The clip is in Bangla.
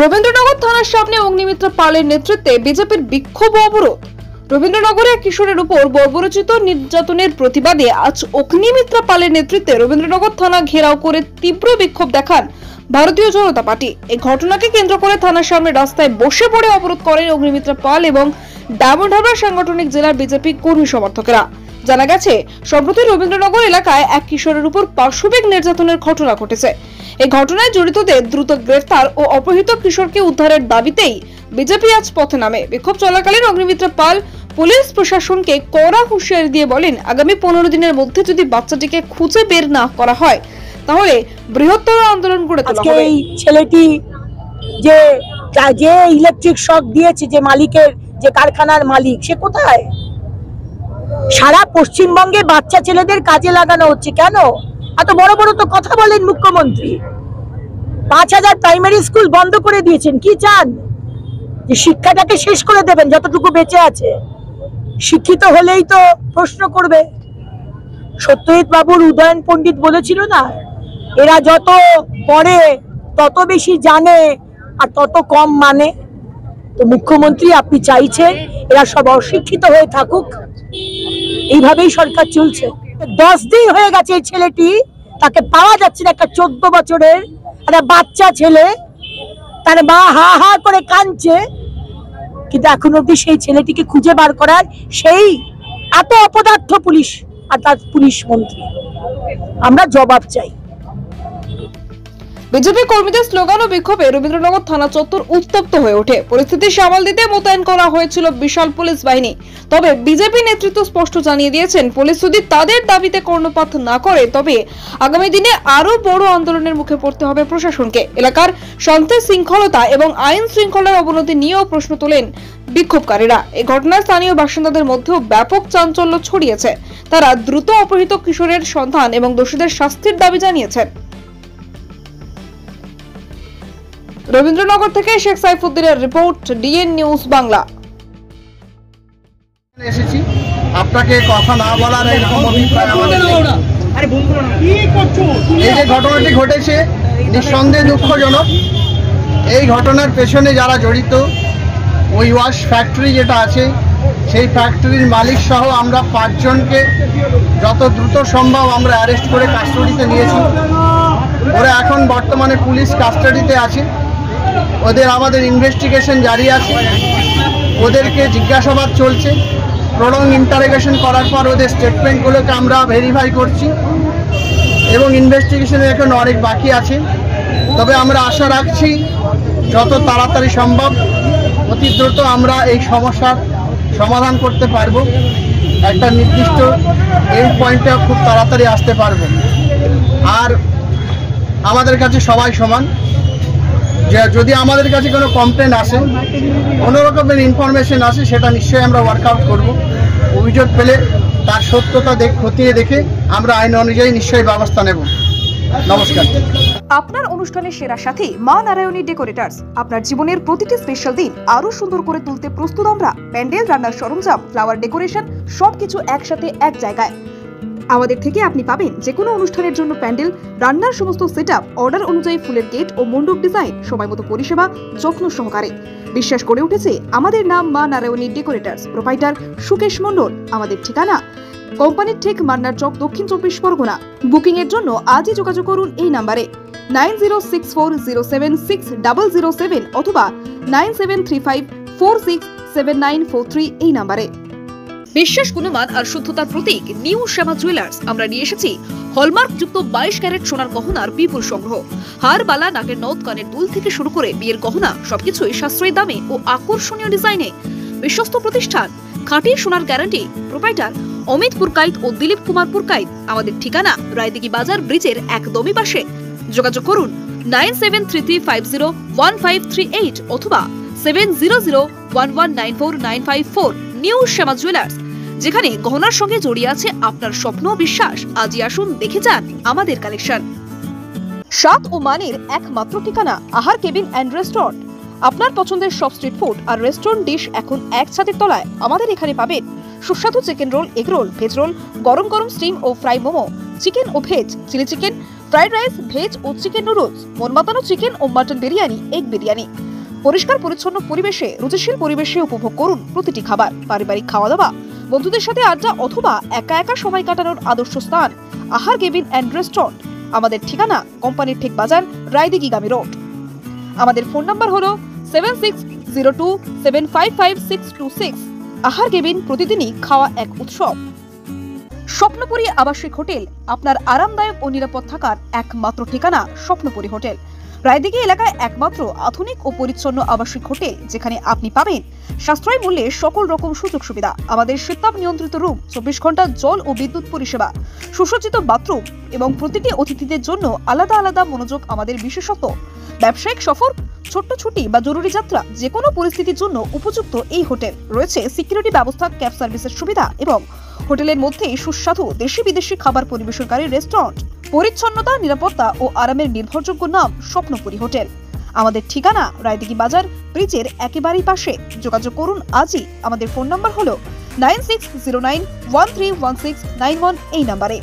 রবীন্দ্রনগর থানার সামনে অগ্নিমিত্রা পালের নেতৃত্বে বিজেপির বিক্ষোভ অবরোধ। রবীন্দ্রনগরে এক কিশোরের উপর বর্বরোচিত নির্যাতনের প্রতিবাদে আজ অগ্নিমিত্রা পালের নেতৃত্বে রবীন্দ্রনগর থানা ঘেরাও করে তীব্র বিক্ষোভ দেখান ভারতীয় জনতা পার্টি। এই ঘটনাকে কেন্দ্র করে থানার সামনে রাস্তায় বসে পড়ে অবরোধ করেন অগ্নিমিত্রা পাল এবং ডায়মন্ড হারবার সাংগঠনিক জেলার বিজেপি কর্মী সমর্থকেরা। জানা গেছে, সম্প্রতি রবীন্দ্রনগর এলাকায় এক কিশোরের উপর পাশবিক নির্যাতনের ঘটনা ঘটেছে। এই ঘটনায় জড়িতদের দ্রুত গ্রেফতার ও অপহৃত কিশোরকে উদ্ধারের দাবিতেই বিজেপি আজ পথে নামে। বিক্ষোভ চলাকালীন অগ্নিমিত্রা পাল পুলিশ প্রশাসনকে কড়া হুঁশিয়ারি দিয়ে বলেন, আগামী 15 দিনের মধ্যে যদি বাচ্চাটিকে খুঁজে বের না করা হয় তাহলে বৃহত্তর আন্দোলন গড়ে তোলা হবে। এই ছেলেটি যে ইলেকট্রিক শক দিয়েছে, যে মালিকের, যে কারখানার মালিক, সে কোথায়? সারা পশ্চিমবঙ্গে বাচ্চা ছেলেদের কাজে লাগানো হচ্ছে কেন? এত বড় বড় তো কথা বলেন মুখ্যমন্ত্রী। 5000 প্রাইমারি স্কুল বন্ধ করে দিয়েছেন। কি চান? যে শিক্ষাটাকে শেষ করে দেবেন যতটুকু বেঁচে আছে? শিক্ষিত হলেই তো প্রশ্ন করবে। সত্যজিৎ বাবুর উদয়ন পণ্ডিত বলেছিল না, এরা যত পড়ে তত বেশি জানে আর তত কম মানে। তো মুখ্যমন্ত্রী, আপনি চাইছেন এরা সব অশিক্ষিত হয়ে থাকুক? এইভাবেই সরকার চলছে। 10 দিন হয়ে গেছে এই ছেলেটি, তাকে পাওয়া যাচ্ছে না। একটা 14 বছরের একটা বাচ্চা ছেলে, তার মা হা হা করে কাঁদছে, কিন্তু এখন অব্দি সেই ছেলেটিকে খুঁজে বার করার সেই এত অপদার্থ পুলিশ আর তার পুলিশ মন্ত্রী। আমরা জবাব চাই। বিজেপি কর্মীদের স্লোগান ও বিক্ষোভে রবীন্দ্রনগর থানা চত্বর উত্তপ্ত হয়ে ওঠে। পরিস্থিতি সামাল দিতে মোতায়েন করা হয়েছিল বিশাল পুলিশ বাহিনী। তবে বিজেপি নেতৃত্ব স্পষ্ট জানিয়ে দিয়েছেন, পুলিশ যদি তাদের দাবিতে কর্ণপাত না করে তবে আগামী দিনে আরো বড় আন্দোলনের মুখে পড়তে হবে প্রশাসনকে। এলাকার শান্তি শৃঙ্খলতা এবং আইন শৃঙ্খলার অবনতি নিয়েও প্রশ্ন তোলেন বিক্ষোভকারীরা। এই ঘটনায় স্থানীয় বাসিন্দাদের মধ্যেও ব্যাপক চাঞ্চল্য ছড়িয়েছে। তারা দ্রুত অপহৃত কিশোরের সন্ধান এবং দোষীদের শাস্তির দাবি জানিয়েছেন। রবীন্দ্রনগর থেকে শেখ সাইফুদ্দিনের রিপোর্ট, ডিএন নিউজ বাংলা। এসেছি আপনাকে কথা না বলার এরকম অভিপ্রায় আমাদের নেই। এই যে ঘটনাটি ঘটেছে নিঃসন্দেহে দুঃখজনক। এই ঘটনার পেছনে যারা জড়িত, ওই ওয়াশ ফ্যাক্টরি যেটা আছে, সেই ফ্যাক্টরির মালিক সহ আমরা 5 জনকে যত দ্রুত সম্ভব আমরা অ্যারেস্ট করে কাস্টাডিতে নিয়েছি। ওরা এখন বর্তমানে পুলিশ কাস্টাডিতে আছে। ওদের আমাদের ইনভেস্টিগেশন জারি আছে, ওদেরকে জিজ্ঞাসাবাদ চলছে। প্রলং ইন্টারোগেশন করার পর ওদের স্টেটমেন্টগুলোকে আমরা ভেরিফাই করছি এবং ইনভেস্টিগেশনে এখন অনেক বাকি আছে। তবে আমরা আশা রাখছি যত তাড়াতাড়ি সম্ভব অতি দ্রুত আমরা এই সমস্যার সমাধান করতে পারবো। একটা নির্দিষ্ট এন্ড পয়েন্টে খুব তাড়াতাড়ি আসতে পারবো। আর আমাদের কাছে সবাই সমান। যদি আমাদের কাছে কোনো কমপ্লেন আসে, কোনো রকমের ইনফরমেশন আসে, সেটা নিশ্চয়ই আমরা ওয়ার্কআউট করব। অভিযোগ পেলে তার সত্যতা খতিয়ে দেখে আমরা আইন অনুযায়ী নিশ্চয়ই ব্যবস্থা নেব। নমস্কার। আপনার অনুষ্ঠানের সেরা সাথী মা নারায়ণী ডেকোরেটার্স। আপনার জীবনের প্রতিটি স্পেশাল দিন আরো সুন্দর করে তুলতে প্রস্তুত আমরা। প্যান্ডেল, রান্নার সরঞ্জাম, ফ্লাওয়ার ডেকোরেশন সবকিছু একসাথে এক জায়গায়। আমাদের থেকে আপনি পাবেন যে কোনো অনুষ্ঠানের জন্য প্যান্ডেল, রান্নার সমস্ত সেটআপ, অর্ডার অনুযায়ী ফুলের গেট ও মণ্ডপ ডিজাইন, সময়মতো পরিষেবা, যত্ন সহকারে। বিশ্বাস করে উঠেছে আমাদের নাম মা নারায়ণী ডেকোরেটার্স। প্রোপাইটার সুকেশ মণ্ডল। আমাদের ঠিকানা কোম্পানির ঠিক মান্নার চক, দক্ষিণ 24 পরগনা। বুকিং এর জন্য আজই যোগাযোগ করুন এই নাম্বারে 9064076007 অথবা 9735467943 এই নাম্বারে। বিশ্বাস, গুণমান আর শুদ্ধতার প্রতীক নিউ শ্যামা জুয়েলার্স। আমরা নিয়ে এসেছি হলমার্ক যুক্ত 22 ক্যারেট সোনার গহনার বিপুল সংগ্রহ। হার, বালা, নাকের নথ, কানের দুল থেকে শুরু করে বিয়ের গহনা সবকিছুই সাশ্রয়ী দামে ও আকর্ষণীয় ডিজাইনে। বিশ্বস্ত প্রতিষ্ঠান, খাঁটি সোনার গ্যারান্টি। প্রোপাইটার অমিত পুরকাইত ও দিলীপ কুমার পুরকাইত। আমাদের ঠিকানা রায়দিঘি বাজার ব্রিজের একদমই পাশে। যোগাযোগ করুন 9733501538 অথবা 7001194954। নিউ শ্যামা জুয়েলার্স, যেখানে গহনার সঙ্গে জড়িয়ে আছে আপনার স্বপ্ন বিশ্বাস। আজই আসুন, দেখে যান আমাদের কালেকশন। স্বাদ ও মানের একমাত্র ঠিকানা আহার কেবিন অ্যান্ড রেস্টুরেন্ট। আপনার পছন্দের সব স্ট্রিট ফুড আর রেস্টুরেন্ট ডিশ এখন এক ছাদের তলায়। আমাদের এখানে পাবেন সুস্বাদু chicken roll, egg roll, veg roll, গরম গরম স্টিম ও ফ্রাই মোমো, চিকেন ও veg, chilli chicken, fried rice, veg ও চিকেন নুডলস, মন মাতানো চিকেন ও মাটন বিরিয়ানি, এগ বিরিয়ানি। পরিষ্কার পরিচ্ছন্ন পরিবেশে, রুচিশীল পরিবেশে উপভোগ করুন প্রতিটি খাবার। পারিবারিক খাওয়া দাওয়া, বন্ধুদের সাথে আড্ডা অথবা একা একা সময় কাটানোর আদর্শ স্থান আহার কেবিন অ্যান্ড রেস্টুরেন্ট। আমাদের ঠিকানা কোম্পানির ঠিক বাজার, রায়দিঘিগামী রোড। আমাদের ফোন নাম্বার হলো 7602755626। আহার কেবিন, প্রতিদিনই খাওয়া এক উৎসব। স্বপ্নপুরী আবাসিক হোটেল, আপনার আরামদায়ক ও নিরাপদ থাকার একমাত্র ঠিকানা স্বপ্নপুরী হোটেল। রায়দিঘি এলাকায় একমাত্র আধুনিক ও পরিচ্ছন্ন আবাসিক হোটেল, যেখানে আপনি পাবেন সাশ্রয়ী মূল্যে সকল রকম সুযোগ সুবিধা। আমাদের শীতাপ নিয়ন্ত্রিত রুম, 24 ঘন্টা জল ও বিদ্যুৎ পরিষেবা, সুসজ্জিত বাথরুম এবং প্রতিটি অতিথিদের জন্য আলাদা আলাদা মনোযোগ আমাদের বিশেষত্ব। ব্যবসায়িক সফর, ছোট্ট ছুটি বা জরুরি যাত্রা, যে কোনো পরিস্থিতির জন্য উপযুক্ত এই হোটেল। রয়েছে সিকিউরিটি ব্যবস্থা, ক্যাব সার্ভিসের সুবিধা এবং হোটেলের মধ্যে সুস্বাদু দেশি বিদেশি খাবার পরিবেশনকারী রেস্টুরেন্ট। পরিচ্ছন্নতা, নিরাপত্তা ও আরামের নির্ভরযোগ্য নাম স্বপ্নপুরী হোটেল। আমাদের ঠিকানা রায়দিঘি বাজার, ব্রিজের একেবারেই পাশে। যোগাযোগ করুন আজই। আমাদের ফোন নাম্বার হলো 9609131691 এই নাম্বারে।